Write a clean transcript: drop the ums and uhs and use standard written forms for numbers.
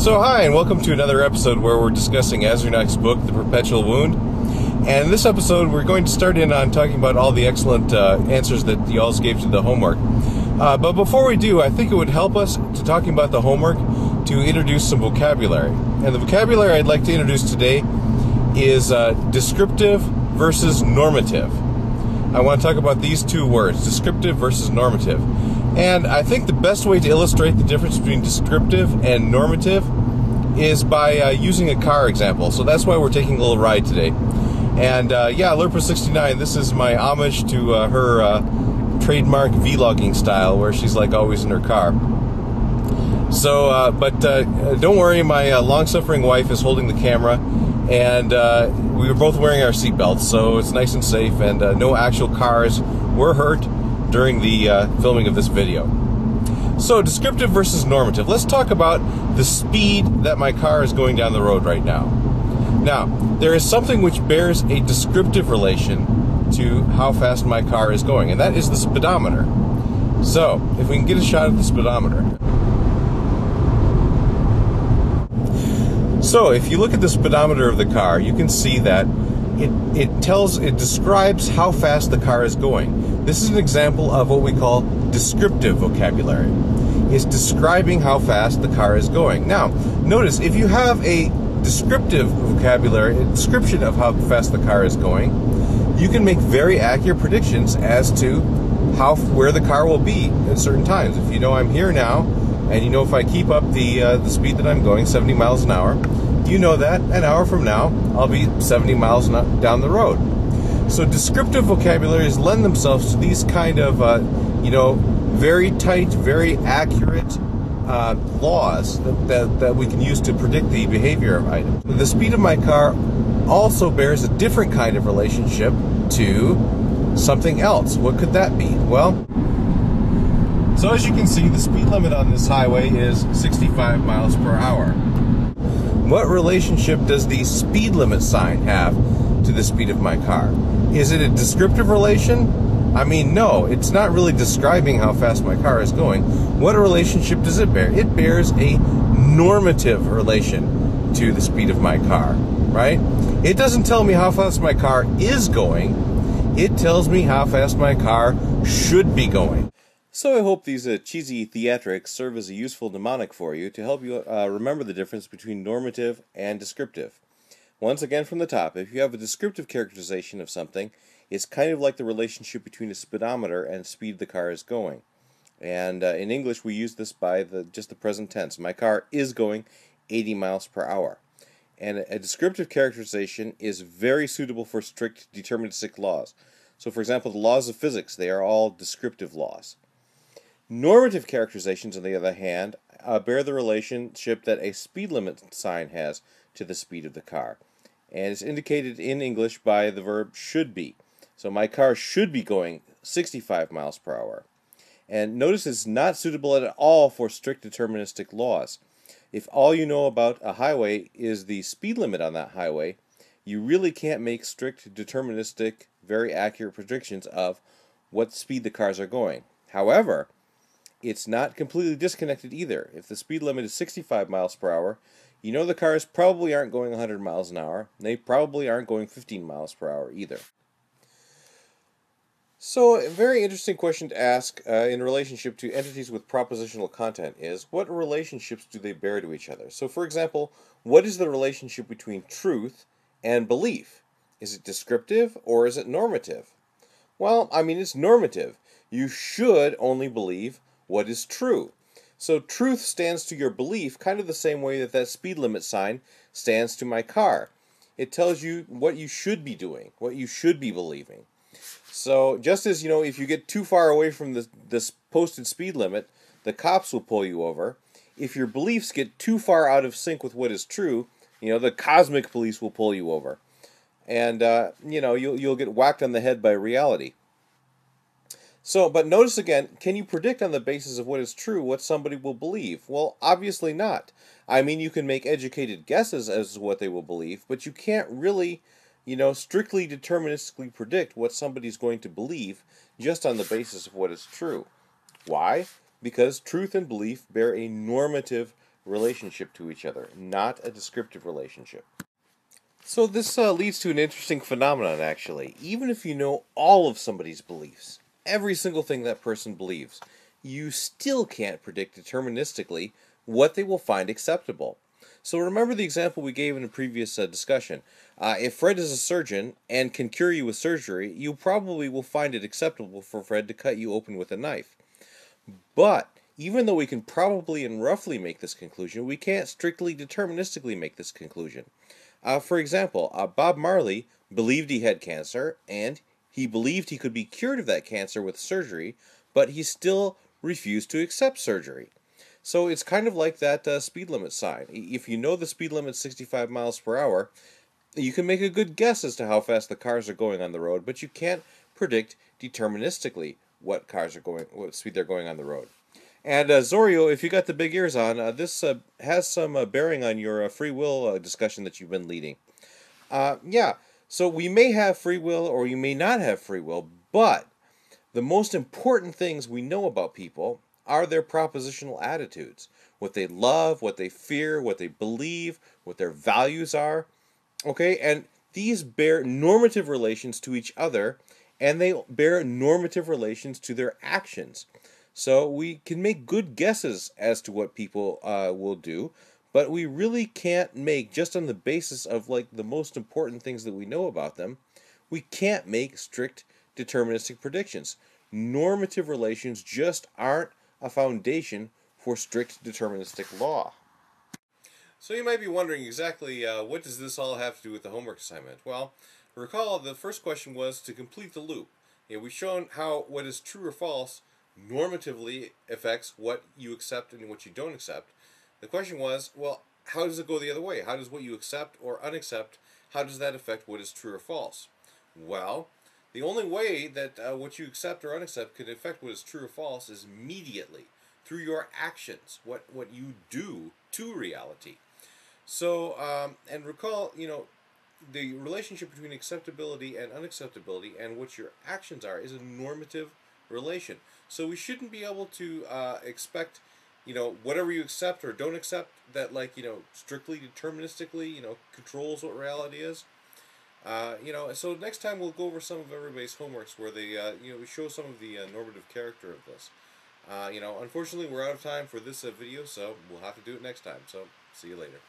So hi, and welcome to another episode where we're discussing Azernak's book, The Perpetual Wound. And in this episode, we're going to start in on talking about all the excellent answers that y'all gave to the homework. But before we do, I think it would help us to talking about the homework to introduce some vocabulary. And the vocabulary I'd like to introduce today is descriptive versus normative. I want to talk about these two words, descriptive versus normative. And I think the best way to illustrate the difference between descriptive and normative is by using a car example. So that's why we're taking a little ride today. And yeah, Lerpa69, this is my homage to her trademark vlogging style where she's like always in her car. So, but don't worry, my long-suffering wife is holding the camera, and we were both wearing our seatbelts, so it's nice and safe, and no actual cars were hurt during the filming of this video. So, descriptive versus normative. Let's talk about the speed that my car is going down the road right now. Now, there is something which bears a descriptive relation to how fast my car is going, and that is the speedometer. So, if we can get a shot at the speedometer. So, if you look at the speedometer of the car, you can see that it describes how fast the car is going. This is an example of what we call descriptive vocabulary. It's describing how fast the car is going. Now, notice, if you have a descriptive vocabulary, a description of how fast the car is going, you can make very accurate predictions as to where the car will be at certain times. If you know I'm here now, and you know if I keep up the speed that I'm going, 70 miles an hour, you know that an hour from now, I'll be 70 miles down the road. So descriptive vocabularies lend themselves to these kind of, very tight, very accurate laws that we can use to predict the behavior of items. The speed of my car also bears a different kind of relationship to something else. What could that be? Well, so as you can see, the speed limit on this highway is 65 miles per hour. What relationship does the speed limit sign have to the speed of my car? Is it a descriptive relation? I mean, no, it's not really describing how fast my car is going. What relationship does it bear? It bears a normative relation to the speed of my car, right? It doesn't tell me how fast my car is going. It tells me how fast my car should be going. So I hope these cheesy theatrics serve as a useful mnemonic for you to help you remember the difference between normative and descriptive. Once again from the top, if you have a descriptive characterization of something, it's kind of like the relationship between a speedometer and the speed the car is going. And in English we use this by just the present tense. My car is going 80 miles per hour. And a descriptive characterization is very suitable for strict deterministic laws. So for example, the laws of physics, they are all descriptive laws. Normative characterizations, on the other hand, bear the relationship that a speed limit sign has to the speed of the car. And it's indicated in English by the verb should be. So my car should be going 65 miles per hour. And notice it's not suitable at all for strict deterministic laws. If all you know about a highway is the speed limit on that highway, you really can't make strict deterministic, very accurate predictions of what speed the cars are going. However, it's not completely disconnected either. If the speed limit is 65 miles per hour, you know the cars probably aren't going 100 miles an hour. They probably aren't going 15 miles per hour either. So a very interesting question to ask in relationship to entities with propositional content is, what relationships do they bear to each other? So for example, what is the relationship between truth and belief? Is it descriptive or is it normative? Well, I mean, it's normative. You should only believe what is true. So truth stands to your belief kind of the same way that speed limit sign stands to my car. It tells you what you should be doing, what you should be believing. So just as, if you get too far away from this posted speed limit, the cops will pull you over. If your beliefs get too far out of sync with what is true, the cosmic police will pull you over. And, you'll get whacked on the head by reality. So, but notice again, can you predict on the basis of what is true what somebody will believe? Well, obviously not. I mean, you can make educated guesses as to what they will believe, but you can't really, strictly deterministically predict what somebody's going to believe just on the basis of what is true. Why? Because truth and belief bear a normative relationship to each other, not a descriptive relationship. So this leads to an interesting phenomenon, actually. Even if you know all of somebody's beliefs, every single thing that person believes, you still can't predict deterministically what they will find acceptable. So remember the example we gave in a previous discussion. If Fred is a surgeon and can cure you with surgery, you probably will find it acceptable for Fred to cut you open with a knife. But even though we can probably and roughly make this conclusion, we can't strictly deterministically make this conclusion. For example, Bob Marley believed he had cancer, and he believed he could be cured of that cancer with surgery, but he still refused to accept surgery. So it's kind of like that speed limit sign. If you know the speed limit is 65 miles per hour, you can make a good guess as to how fast the cars are going on the road, but you can't predict deterministically what what speed they're going on the road. And Zorio, if you got the big ears on, this has some bearing on your free will discussion that you've been leading. Yeah, so we may have free will or you may not have free will, but the most important things we know about people are their propositional attitudes. What they love, what they fear, what they believe, what their values are. Okay, and these bear normative relations to each other, and they bear normative relations to their actions. So we can make good guesses as to what people will do, but we really can't make, just on the basis of like the most important things that we know about them, we can't make strict deterministic predictions. Normative relations just aren't a foundation for strict deterministic law. So you might be wondering exactly what does this all have to do with the homework assignment? Well, recall the first question was to complete the loop. We've shown how what is true or false normatively affects what you accept and what you don't accept. The question was, well, how does it go the other way? How does what you accept or unaccept, how does that affect what is true or false? Well, the only way that what you accept or unaccept can affect what is true or false is immediately through your actions, what you do to reality. So, and recall, the relationship between acceptability and unacceptability and what your actions are is a normative relation. So we shouldn't be able to expect, whatever you accept or don't accept that, strictly deterministically, controls what reality is. So next time we'll go over some of everybody's homeworks where they, we show some of the normative character of this. Unfortunately, we're out of time for this video, so we'll have to do it next time. So, see you later.